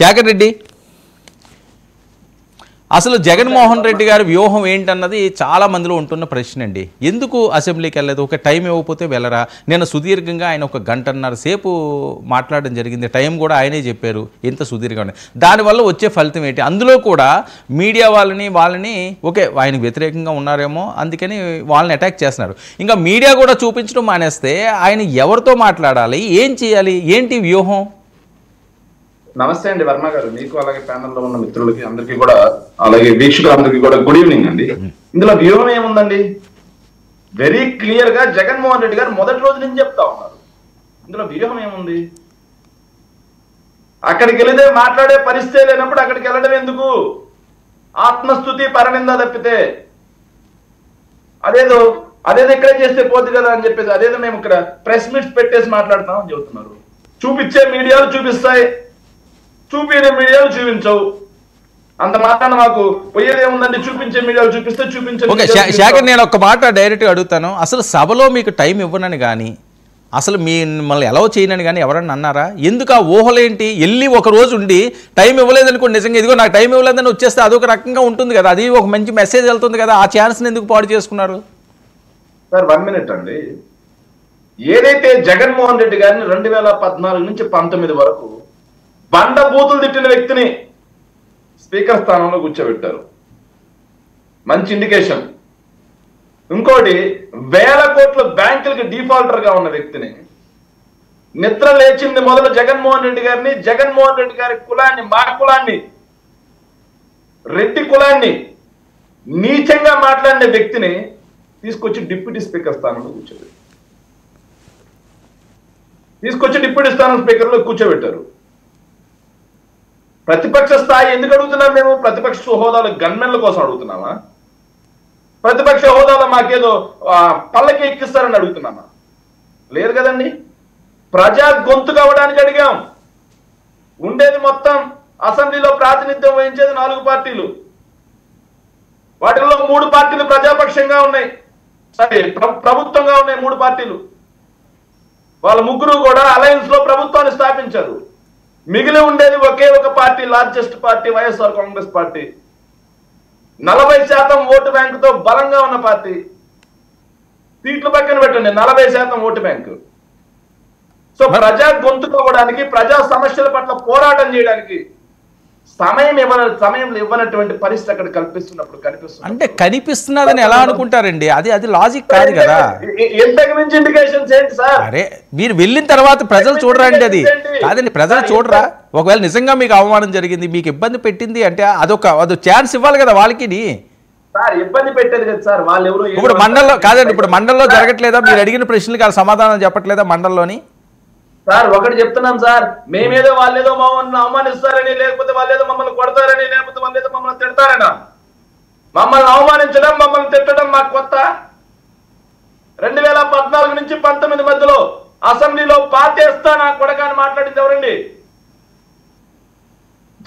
శేఖర్ రెడ్డి అసలు జగన్మోహన్ రెడ్డి గారి వ్యూహం ఏంటన్నది చాలా మందిలో ఉంటున్న ప్రశ్న అండి. ఎందుకు అసెంబ్లీకి వెళ్ళలేదు? ఒక టైం ఇవ్వకపోతే వెళ్ళరా? నేను సుదీర్ఘంగా ఆయన ఒక గంటన్నర సేపు మాట్లాడడం జరిగింది. టైం కూడా ఆయనే చెప్పారు ఎంత సుదీర్ఘంగా. దానివల్ల వచ్చే ఫలితం ఏంటి? అందులో కూడా మీడియా వాళ్ళని ఓకే ఆయనకు వ్యతిరేకంగా ఉన్నారేమో అందుకని వాళ్ళని అటాక్ చేస్తున్నారు. ఇంకా మీడియా కూడా చూపించడం మానేస్తే ఆయన ఎవరితో మాట్లాడాలి? ఏం చేయాలి? ఏంటి వ్యూహం? నమస్తే అండి వర్మ గారు, మీకు అలాగే ప్యానెల్లో ఉన్న మిత్రులకి అందరికీ కూడా అలాగే వీక్షకులందరికీ కూడా గుడ్ ఈవినింగ్ అండి. ఇందులో వ్యూహం ఏముందండి? వెరీ క్లియర్ గా జగన్మోహన్ రెడ్డి గారు మొదటి రోజు నుంచి చెప్తా ఉన్నారు. ఇందులో వ్యూహం ఏముంది? అక్కడికి వెళితే మాట్లాడే పరిస్థితి లేనప్పుడు అక్కడికి వెళ్ళడం ఎందుకు? ఆత్మస్తుతి పరనింద తప్పితే అదేదో ఇక్కడే చేస్తే పోదు కదా అని చెప్పేసి అదేదో మేము ఇక్కడ ప్రెస్ మీట్స్ పెట్టేసి మాట్లాడుతున్నామని చెబుతున్నారు. చూపించే మీడియాలు చూపిస్తాయి, చూపించే మీడియాలు చూపించవు. అంత మాత్రాన మాకు పోయేది ఏముందండి? చూపించే మీడియాలు చూపిస్తే చూపించే. శేఖర్, నేను ఒక మాట డైరెక్ట్గా అడుగుతాను. అసలు సభలో మీకు టైం ఇవ్వనని కానీ అసలు మిమ్మల్ని ఎలా చేయనని కానీ ఎవరన్నా అన్నారా? ఎందుకు ఆ ఊహలేంటి? వెళ్ళి ఒక రోజు ఉండి టైం ఇవ్వలేదనుకోండి, నిజంగా ఇదిగో నాకు టైం ఇవ్వలేదని వచ్చేస్తే అదొక రకంగా ఉంటుంది కదా, అది ఒక మంచి మెసేజ్ వెళ్తుంది కదా, ఆ ఛాన్స్ని ఎందుకు పాడు చేసుకున్నారు? సార్ 1 minute అండి. ఏదైతే జగన్మోహన్ రెడ్డి గారిని 2014 నుంచి 19 వరకు బండ బూతులు తిట్టిన వ్యక్తిని స్పీకర్ స్థానంలో కూర్చోబెట్టారు, మంచి ఇండికేషన్. ఇంకోటి, 1000 కోట్ల బ్యాంకులకి డిఫాల్టర్ గా ఉన్న వ్యక్తిని, నిద్ర లేచింది మొదలు జగన్మోహన్ రెడ్డి గారిని, జగన్మోహన్ రెడ్డి గారి కులాన్ని, మా కులాన్ని, రెడ్డి కులాన్ని నీచంగా మాట్లాడిన వ్యక్తిని తీసుకొచ్చి డిప్యూటీ స్పీకర్ స్థానంలో కూర్చోబెట్టారు. ప్రతిపక్ష స్థాయి ఎందుకు అడుగుతున్నాం? మేము ప్రతిపక్ష హోదాలో గన్మెన్ల కోసం అడుగుతున్నామా? ప్రతిపక్ష హోదాలో మాకేదో పల్లకి ఎక్కిస్తారని అడుగుతున్నామా? లేదు కదండి. ప్రజా గొంతు కావడానికి అడిగాం. ఉండేది మొత్తం అసెంబ్లీలో ప్రాతినిధ్యం వహించేది 4 పార్టీలు. వాటిల్లో 3 పార్టీలు ప్రజాపక్షంగా ఉన్నాయి, ప్రభుత్వంగా ఉన్నాయి 3 పార్టీలు. వాళ్ళ ముగ్గురు కూడా అలయన్స్ లో ప్రభుత్వాన్ని స్థాపించారు. మిగిలి ఉండేది ఒకే ఒక party, largest party YSR Congress party. 40% vote బ్యాంకుతో బలంగా ఉన్న పార్టీ. సీట్లు పక్కన పెట్టండి, 40% ఓటు బ్యాంకు. సో ప్రజా గొంతుకోవడానికి, ప్రజా సమస్యల పట్ల పోరాటం చేయడానికి సమయం ఇవ్వనటువంటి పరిస్థితి అక్కడ కనిపిస్తున్నప్పుడు అంటే కనిపిస్తున్నదని ఎలా అనుకుంటారండి? అది లాజిక్ కాదు కదా. ఎంతకు మించి ఇండికేషన్స్ ఏంటి సార్? అరే మీరు వెళ్ళిన తర్వాత ప్రజలు చూడరండి, అది కాదండి, ప్రజలు చూడరా? ఒకవేళ నిజంగా మీకు అవమానం జరిగింది, మీకు ఇబ్బంది పెట్టింది అంటే అదొక ఛాన్స్ ఇవ్వాలి కదా వాళ్ళకి. సార్ ఇబ్బంది పెట్టేది కదా సార్, వాళ్ళు ఎవరు ఇప్పుడు మండలంలో కాదండి, ఇప్పుడు మండలంలో జరగట్లేదా? మీరు అడిగిన ప్రశ్నలకు సమాధానం చెప్పట్లేదా మండలంలోని? సార్ ఒకటి చెప్తున్నాం సార్, మేమేదో వాళ్ళేదో మమ్మల్ని అవమానిస్తారని, లేకపోతే వాళ్ళేదో మమ్మల్ని కొడతారని, లేకపోతే వాళ్ళేదో మమ్మల్ని తిడతారనా? మమ్మల్ని అవమానించడం, మమ్మల్ని తిట్టడం మాకు కొత్త? 2014 నుంచి 19 మధ్యలో అసెంబ్లీలో పాతేస్తా నా కొడకాని మాట్లాడింది ఎవరండి?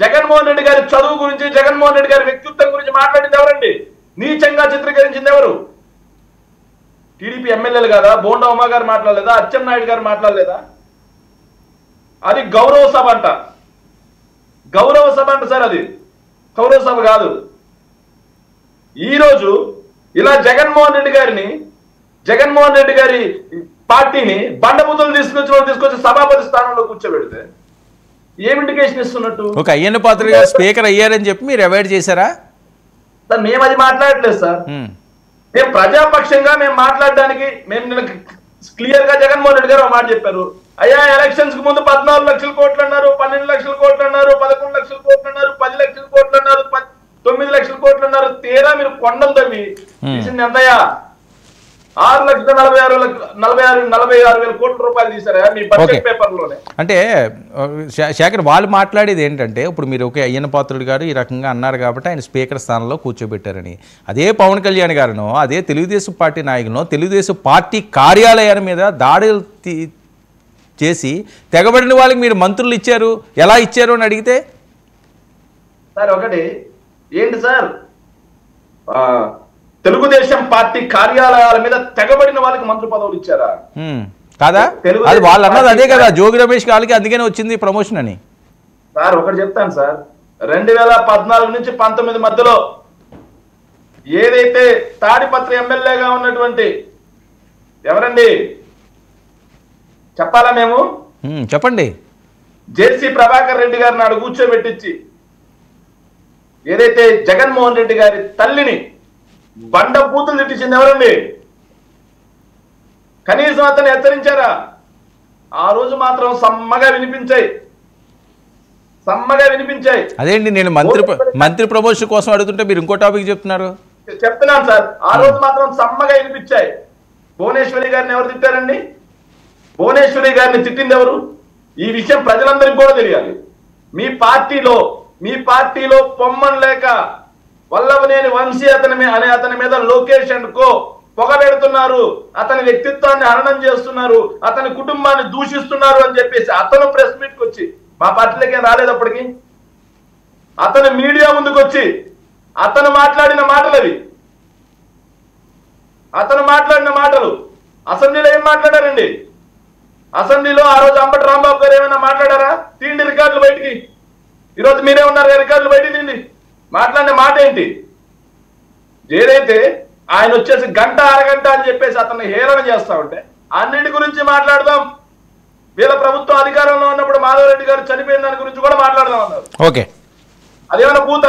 జగన్మోహన్ రెడ్డి గారి చదువు గురించి, జగన్మోహన్ రెడ్డి గారి వ్యక్తిత్వం గురించి మాట్లాడింది ఎవరండి? నీచంగా చిత్రీకరించింది ఎవరు? టీడీపీ ఎమ్మెల్యేలు కాదా? బోండా ఉమా గారు మాట్లాడలేదా? అచ్చెన్నాయుడు గారు మాట్లాడలేదా? అది గౌరవ సభ అంట, గౌరవ సభ అంట సార్, అది గౌరవ సభ కాదు. ఈరోజు ఇలా జగన్మోహన్ రెడ్డి గారి పార్టీని బండబుద్ధులు తీసుకొచ్చి సభాపతి స్థానంలో కూర్చోబెడితే ఏం ఇండికేషన్ ఇస్తున్నట్టు? ఒక అయ్యన్న పాత్ర గారు స్పీకర్ అయ్యారని చెప్పి మీరు అవాయిడ్ చేశారా? సార్ మేము అది మాట్లాడలేదు సార్. మేము ప్రజాపక్షంగా మేము మాట్లాడడానికి మేము క్లియర్ గా జగన్మోహన్ రెడ్డి గారు ఒక మాట చెప్పారు. అయ్యా ఎలక్షన్స్ కు ముందు 14 లక్షల కోట్లు అన్నారు, 12 లక్షల కోట్లు అన్నారు, 11 లక్షల కోట్లు అన్నారు, 10 లక్షల కోట్లు అన్నారు, 9 లక్షల కోట్లు అన్నారు. తీరా మీరు కొండలు తవ్వి తీసింది ఎంతయ్యా? 6,46,46,46,000 కోట్ల రూపాయలు తీసారా మీ బడ్జెట్ పేపర్లోనే? అంటే శేఖర్ వాళ్ళు మాట్లాడేది ఏంటంటే, ఇప్పుడు మీరు ఒకే అయ్యన్న పాత్రుడు గారు ఈ రకంగా అన్నారు కాబట్టి ఆయన స్పీకర్ స్థానంలో కూర్చోబెట్టారని. అదే పవన్ కళ్యాణ్ గారినో, అదే తెలుగుదేశం పార్టీ నాయకునో తెలుగుదేశం పార్టీ కార్యాలయాల మీద దాడులు చేసి తెగబడిన వాళ్ళకి మీరు మంత్రులు ఇచ్చారు, ఎలా ఇచ్చారు అని అడిగితే సార్ ఒకటి ఏంటి సార్, తెలుగుదేశం పార్టీ కార్యాలయాల మీద తెగబడిన వాళ్ళకి మంత్రి పదవులు ఇచ్చారా? కాదా? అది వాళ్ళు అన్నది అదే కదా, జోగి రమేష్ గారికి అందుకనే వచ్చింది ప్రమోషన్ అని. సార్ ఒకటి చెప్తాను సార్, 2014 నుంచి 19 మధ్యలో ఏదైతే తాడిపత్రి ఎమ్మెల్యేగా ఉన్నటువంటి ఎవరండి చెప్పాలా మేము, చెప్పండి. జేసీ ప్రభాకర్ రెడ్డి గారిని నాడు కూర్చోబెట్టించి ఏదైతే జగన్మోహన్ రెడ్డి గారి తల్లిని బండ బూతులు తిట్టించింది ఎవరండి? కనీసం అతను హెచ్చరించారా? ఆ రోజు మాత్రం సమ్మగా వినిపించాయి. అదేంటి, నేను మంత్రి ప్రమోషన్ కోసం అడుగుతుంటే మీరు ఇంకో టాపిక్ చెప్తున్నారు. చెప్తున్నాను సార్, ఆ రోజు మాత్రం సమ్మగా వినిపించాయి. భువనేశ్వరి గారిని ఎవరు తిట్టారండి? భువనేశ్వరి గారిని తిట్టింది ఎవరు? ఈ విషయం ప్రజలందరికీ కూడా తెలియాలి. మీ పార్టీలో పొమ్మన్ లేక వల్లభనేని వంశీ అతని మీద లోకేష్ అండ్ కో పొగబెడుతున్నారు, అతని వ్యక్తిత్వాన్ని హననం చేస్తున్నారు, అతని కుటుంబాన్ని దూషిస్తున్నారు అని చెప్పేసి అతను ప్రెస్ మీట్కి వచ్చి, మా పార్టీలోకి రాలేదప్పటికి, అతను మీడియా ముందుకు వచ్చి అతను మాట్లాడిన మాటలు అసెంబ్లీలో ఏం మాట్లాడారండి? అసెంబ్లీలో ఆ రోజు అంబటి రాంబాబు గారు ఏమైనా మాట్లాడారా? తీండి రికార్డులు బయటికి. ఈరోజు మీరే ఉన్నారు, రికార్డులు బయటికి తీండి. మాట్లాడిన మాట ఏంటి? ఏదైతే ఆయన వచ్చేసి గంట అరగంట అని చెప్పేసి అతన్ని హేళన చేస్తా ఉంటే అన్నిటి గురించి మాట్లాడదాం. వీళ్ళ ప్రభుత్వం అధికారంలో ఉన్నప్పుడు మాధవరెడ్డి గారు చనిపోయిన దాని గురించి కూడా మాట్లాడదాం అన్నారు. ఓకే, అదేమైనా పూత?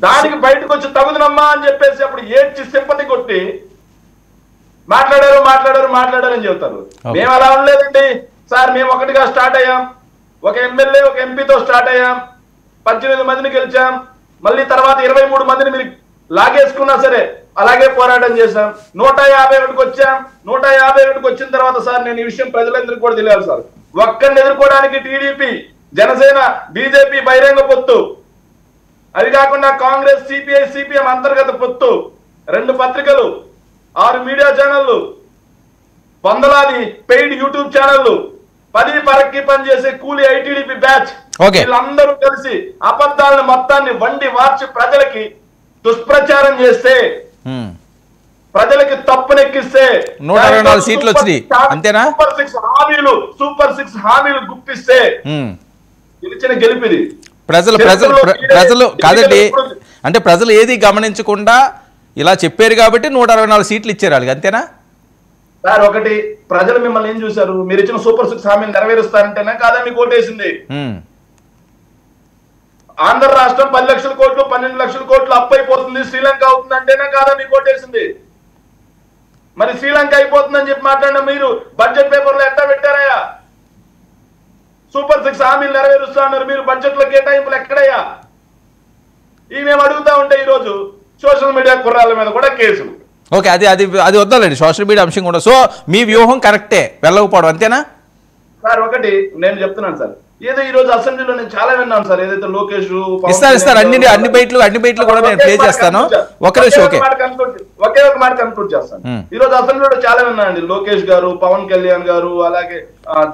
దానికి బయటకు వచ్చి తగుదనమ్మా అని చెప్పేసి అప్పుడు ఏడ్చి సింపతి కొట్టి మాట్లాడారు అని చెబుతారు. మేము అలా ఉండలేదండి సార్, మేము ఒకటిగా స్టార్ట్ అయ్యాం, ఒక ఎమ్మెల్యే ఒక ఎంపీతో స్టార్ట్ అయ్యాం, 18 మందిని గెలిచాం, మళ్ళీ తర్వాత 23 మందిని మీరు లాగేసుకున్నా సరే అలాగే పోరాటం చేశాం, 151కి వచ్చాం. 151కి వచ్చిన తర్వాత సార్ నేను ఈ విషయం ప్రజలందరికీ కూడా తెలియాలి సార్, ఒక్కరిని ఎదుర్కోవడానికి టీడీపీ, జనసేన, బీజేపీ బహిరంగ పొత్తు, అది కాకుండా కాంగ్రెస్, సిపిఐ, సిపిఎం అంతర్గత పొత్తు, 2 పత్రికలు, 6 మీడియా ఛానళ్లు, వందలాది పెయిడ్ యూట్యూబ్ ఛానళ్లు, 10 పరక్కి పనిచేసే కూలీ ఐటీడీపీ బ్యాచ్, వీళ్ళందరూ కలిసి అబద్ధాలను మొత్తాన్ని వండి వార్చి ప్రజలకి దుష్ప్రచారం చేస్తే, ప్రజలకి తప్పునెక్కిస్తే 124 సీట్లు వచ్చినాయి అంతేనా? సూపర్ సిక్స్ హామీలు గుప్పిస్తే గెలిచిన గెలిపిది. ప్రజలు కాదండి, అంటే ప్రజలు ఏది గమనించకుండా ఇలా చెప్పారు కాబట్టి 124 సీట్లు ఇచ్చారు వాళ్ళకి, అంతేనా సార్? ఒకటి, ప్రజలు మిమ్మల్ని ఏం చూశారు? మీరు ఇచ్చిన సూపర్ 6 హామీని నెరవేరుస్తారంటేనే కాదా మీకు ఓటేసింది? ఆంధ్ర రాష్ట్రం 10 లక్షల కోట్లు 12 లక్షల కోట్లు అప్పు అయిపోతుంది, శ్రీలంక అవుతుంది అంటేనే కాదా మీకు ఓటేసింది? మరి శ్రీలంక అయిపోతుందని చెప్పి మాట్లాడిన మీరు బడ్జెట్ పేపర్లో ఎట్టా పెట్టారయ్యా? సూపర్ 6 హామీలు నెరవేరుస్తా ఉన్నారు, మీరు బడ్జెట్ లో కేటాయింపులు ఎక్కడయ్యా? ఇవి మేము అడుగుతా ఉంటే ఈ రోజు సోషల్ మీడియా కుర్రాళ్ళ మీద కూడా కేసులు. ఓకే, అది వద్దాలండి, సోషల్ మీడియా అంశం కూడా. సో మీ వ్యూహం కరెక్టే, వెళ్ళకపోవడం, అంతేనా సార్? ఒకటి నేను చెప్తున్నాను సార్, ఏదో ఈ రోజు అసెంబ్లీలో నేను చాలా విన్నాను సార్, ఏదైతే లోకేష్ ఇస్తారు అన్ని బయట్లు కూడా నేను ప్లే చేస్తాను. ఒకే ఒక మాట కన్క్లూడ్ చేస్తాను. ఈ రోజు అసెంబ్లీలో చాలా విన్నానండి, లోకేష్ గారు, పవన్ కళ్యాణ్ గారు, అలాగే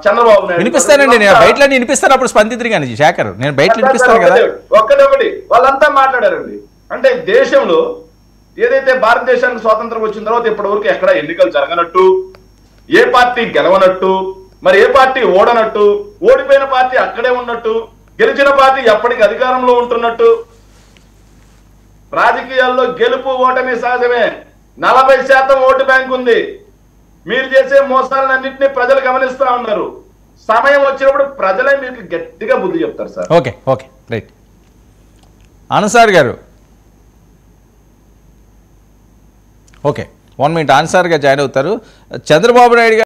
చంద్రబాబు నాయుడు. వినిపిస్తానండి, నేను బయట వినిపిస్తాను, అప్పుడు స్పందించరు కానీ శేఖర్, నేను బయట వినిపిస్తాను కదా. ఒకటి వాళ్ళంతా మాట్లాడారండి. అంటే దేశంలో ఏదైతే భారతదేశానికి స్వాతంత్రం వచ్చిన తర్వాత ఇప్పటి వరకు ఎక్కడ ఎన్నికలు జరగనట్టు, ఏ పార్టీ గెలవనట్టు, మరి ఏ పార్టీ ఓడనట్టు, ఓడిపోయిన పార్టీ అక్కడే ఉన్నట్టు, గెలిచిన పార్టీ ఎప్పటికీ అధికారంలో ఉంటున్నట్టు, రాజకీయాల్లో గెలుపు ఓటమి సహజమే, 40% ఓటు బ్యాంక్ ఉంది. మీరు చేసే మోసాలన్నింటినీ ప్రజలు గమనిస్తా ఉన్నారు. సమయం వచ్చినప్పుడు ప్రజలే మీకు గట్టిగా బుద్ధి చెప్తారు సార్. Okay right. ఆనంద్ గారు, ఓకే 1 మినిట్ ఆన్సర్గా జాయిన్ అవుతారు. చంద్రబాబు నాయుడు గారు